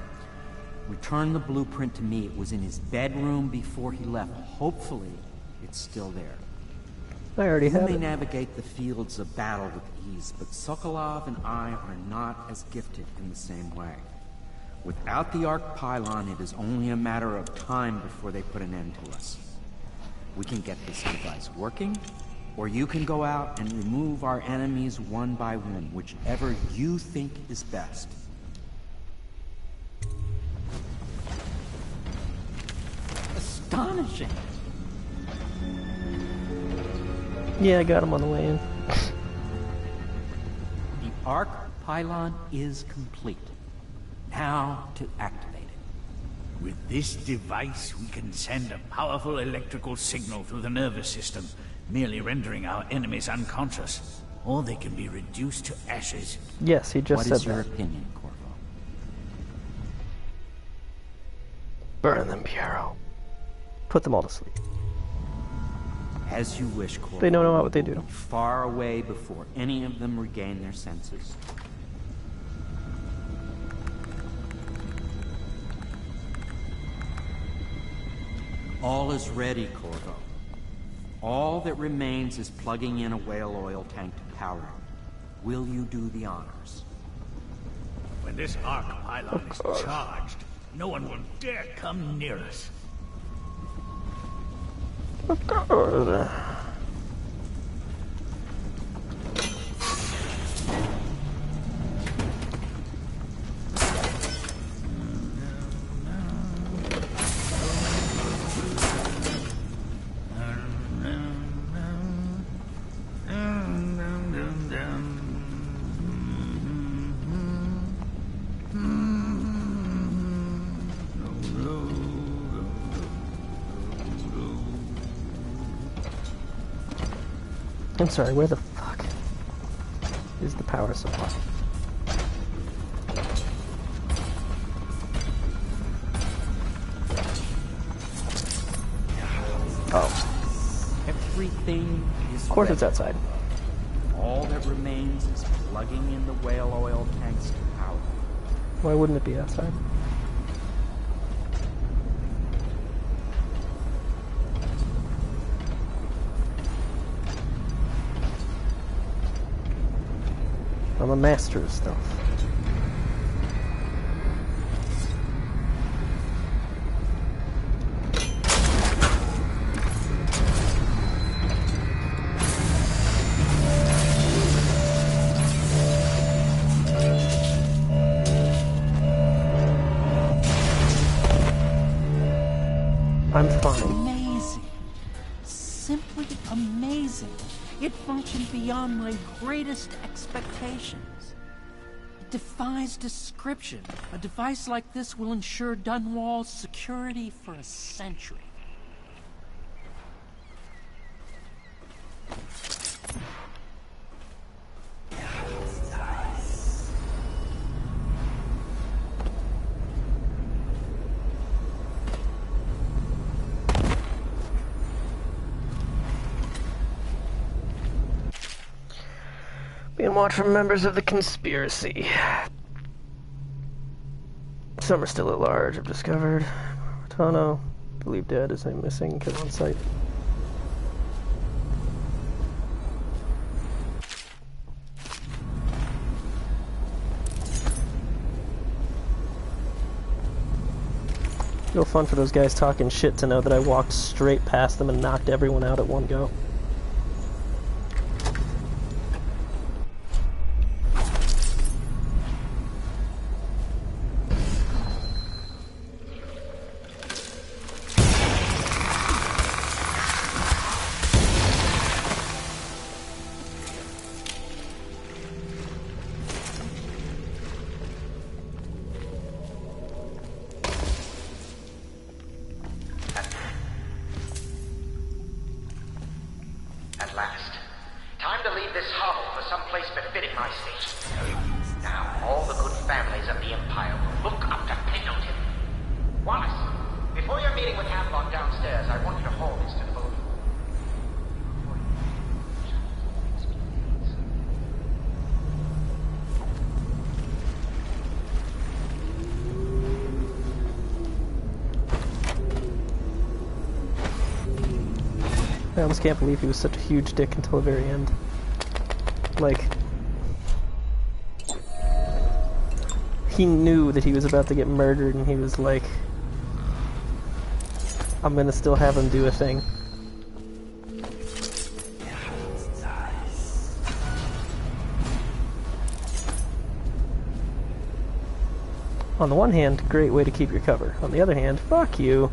Return the blueprint to me. It was in his bedroom before he left. Hopefully, it's still there. I already have it. You may navigate the fields of battle with ease, but Sokolov and I are not as gifted in the same way. Without the arc pylon, it is only a matter of time before they put an end to us. We can get this device working, or you can go out and remove our enemies one by one, whichever you think is best. Astonishing! Yeah, I got him on the way in. The arc pylon is complete. Now to activate it. With this device, we can send a powerful electrical signal through the nervous system, merely rendering our enemies unconscious. Or they can be reduced to ashes. Yes, he just said that. What is your opinion, Corvo? Burn them, Piero. Put them all to sleep. As you wish, Corvo. They don't know what they do. Far away before any of them regain their senses. All is ready, Corvo. All that remains is plugging in a whale oil tank to power it. Will you do the honors? When this arc pylon is charged, no one will dare come near us. Of course. I'm sorry, where the fuck is the power supply? Oh. Everything is Of course ready. it's outside. All that remains is plugging in the whale oil tanks to power. Why wouldn't it be outside? I'm a master of stuff. I'm fine. Amazing. Simply amazing. It functioned beyond my greatest expectations. It defies description. A device like this will ensure Dunwall's security for a century. Being watched from members of the conspiracy. Some are still at large, I've discovered. Mortano, believed dead, is missing, killed on sight. Real fun for those guys talking shit to know that I walked straight past them and knocked everyone out at one go. At last. Time to leave this hovel for some place befitting my station. Now, all the good families of the Empire will look up to Pendleton. Wallace, before your meeting with Havelock downstairs, I want you to hold this to the both of you. I almost can't believe he was such a huge dick until the very end. Like, he knew that he was about to get murdered and he was like, I'm gonna still have him do a thing. On the one hand, great way to keep your cover. On the other hand, fuck you.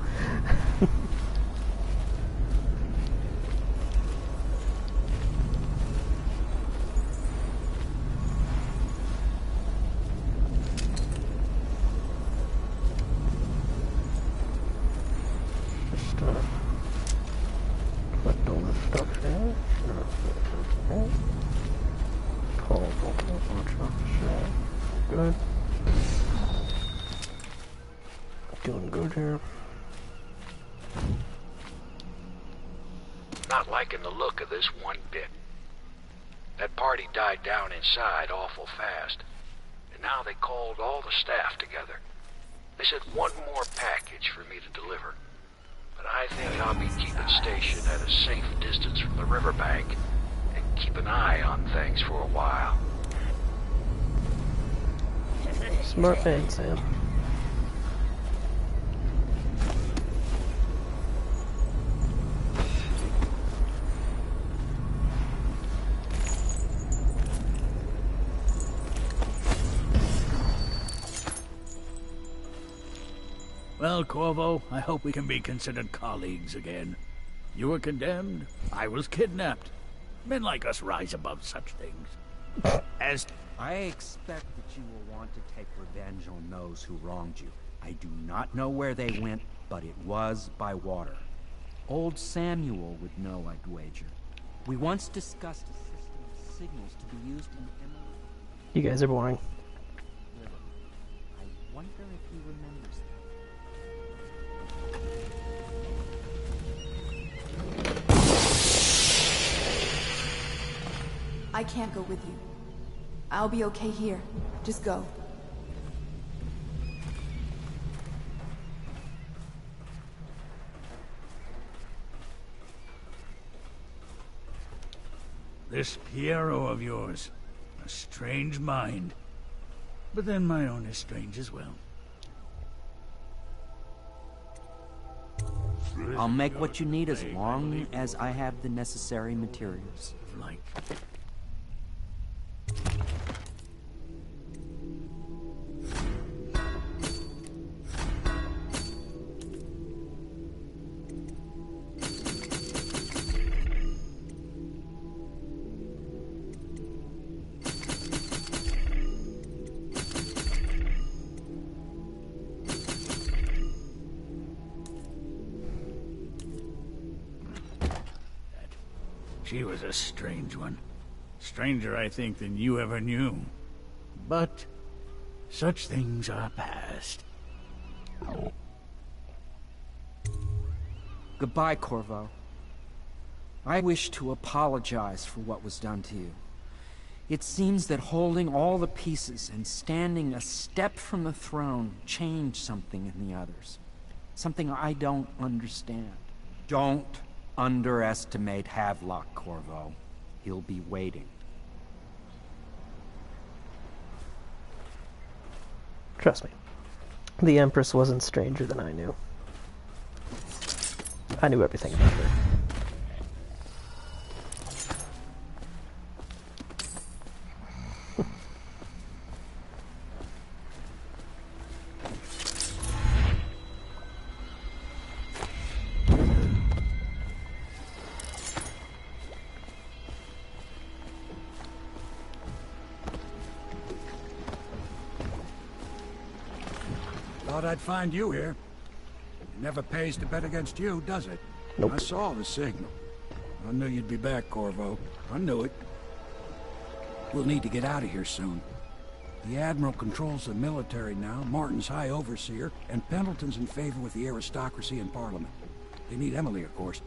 Good. Doing good here. Not like this one bit. That party died down inside awful fast, and now they called all the staff together. They said one more package for me to deliver, but I think I'll be keeping station at a safe distance from the riverbank and keep an eye on things for a while. Smart man, Sam. Well, Corvo, I hope we can be considered colleagues again. You were condemned, I was kidnapped. Men like us rise above such things. As I expect that you will want to take revenge on those who wronged you. I do not know where they went, but it was by water. Old Samuel would know, I'd wager. We once discussed a system of signals to be used in Emily. You guys are boring. I wonder if he remembers that. I can't go with you. I'll be okay here. Just go. This Piero of yours, a strange mind. But then my own is strange as well. I'll make what you need as long as I have the necessary materials. Like... She was a strange one. Stranger, I think, than you ever knew. But such things are past. Goodbye, Corvo. I wish to apologize for what was done to you. It seems that holding all the pieces and standing a step from the throne changed something in the others. Something I don't understand. Don't underestimate Havelock, Corvo. He'll be waiting. Trust me. The Empress wasn't stranger than I knew. I knew everything about her. Thought I'd find you here. It never pays to bet against you, does it? Nope. I saw the signal. I knew you'd be back, Corvo. I knew it. We'll need to get out of here soon. The Admiral controls the military now, Martin's High Overseer, and Pendleton's in favor with the aristocracy and Parliament. They need Emily, of course.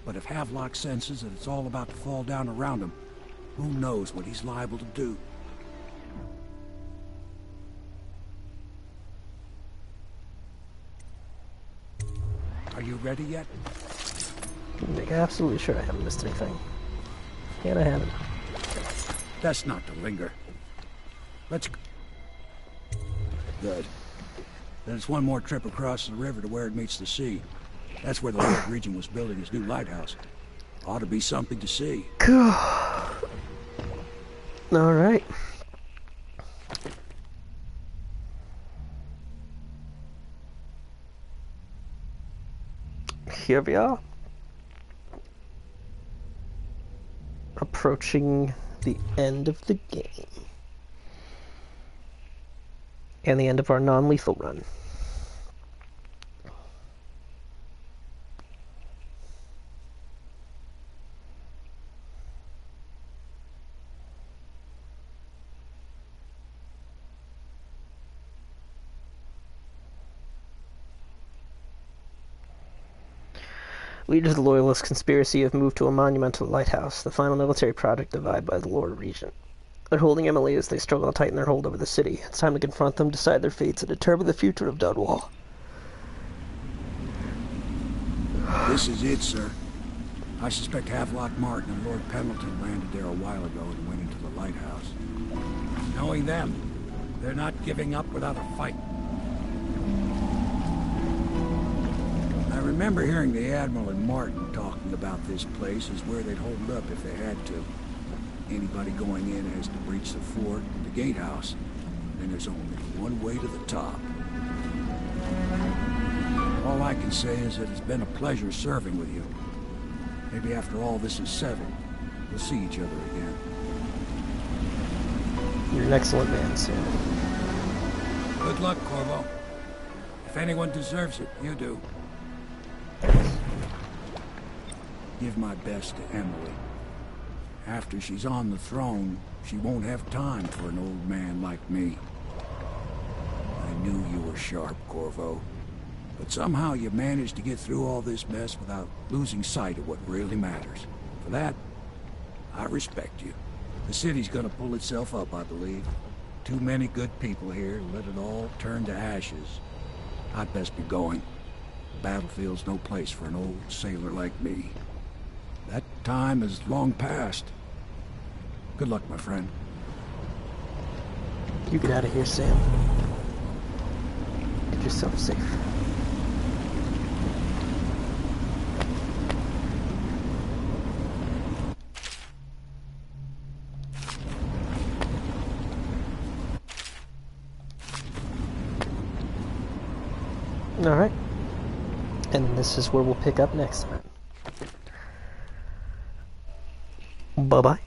But if Havelock senses that it's all about to fall down around him, who knows what he's liable to do? Are you ready yet? Make absolutely sure I haven't missed anything. And I haven't. Best not to linger. Let's... Good. Then it's one more trip across the river to where it meets the sea. That's where the Lord Regent was building his new lighthouse. Ought to be something to see. Alright. Here we are. Approaching the end of the game. And the end of our non-lethal run. Leaders of the Loyalist conspiracy have moved to a monumental lighthouse, the final military project devised by the Lord Regent. They're holding Emily as they struggle to tighten their hold over the city. It's time to confront them, decide their fates, and determine the future of Dunwall. This is it, sir. I suspect Havelock Martin and Lord Pendleton landed there a while ago and went into the lighthouse. Knowing them, they're not giving up without a fight. I remember hearing the Admiral and Martin talking about this place as where they'd hold up if they had to. Anybody going in has to breach the fort, the gatehouse, and there's only one way to the top. All I can say is that it's been a pleasure serving with you. Maybe after all this is settled, we'll see each other again. You're an excellent man, Sam. Good luck, Corvo. If anyone deserves it, you do. Give my best to Emily. After she's on the throne, she won't have time for an old man like me. I knew you were sharp, Corvo. But somehow you managed to get through all this mess without losing sight of what really matters. For that, I respect you. The city's gonna pull itself up, I believe. Too many good people here to let it all turn to ashes. I'd best be going. The battlefield's no place for an old sailor like me. That time has long passed. Good luck, my friend. You get out of here, Sam. Get yourself safe. Alright. And this is where we'll pick up next time. Bye-bye.